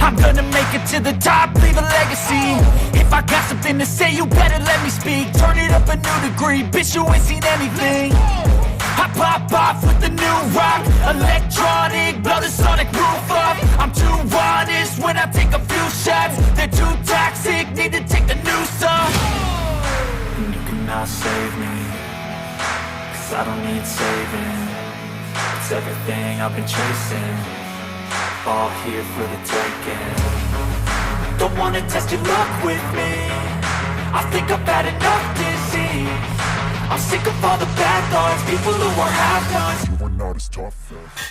I'm gonna make it to the top, leave a legacy. If I got something to say, you better let me speak. Turn it up a new degree, bitch, you ain't seen anything. I pop off with the new rock, electronic, blow the sonic roof up. I'm too honest when I take a few shots. They're too toxic, need to take the noose off. And you cannot save me, 'cause I don't need saving. It's everything I've been chasing, all here for the taking. Don't wanna test your luck with me, I think I've had enough disease. I'm sick of all the bad thoughts, people who are half-nots. You are not as tough as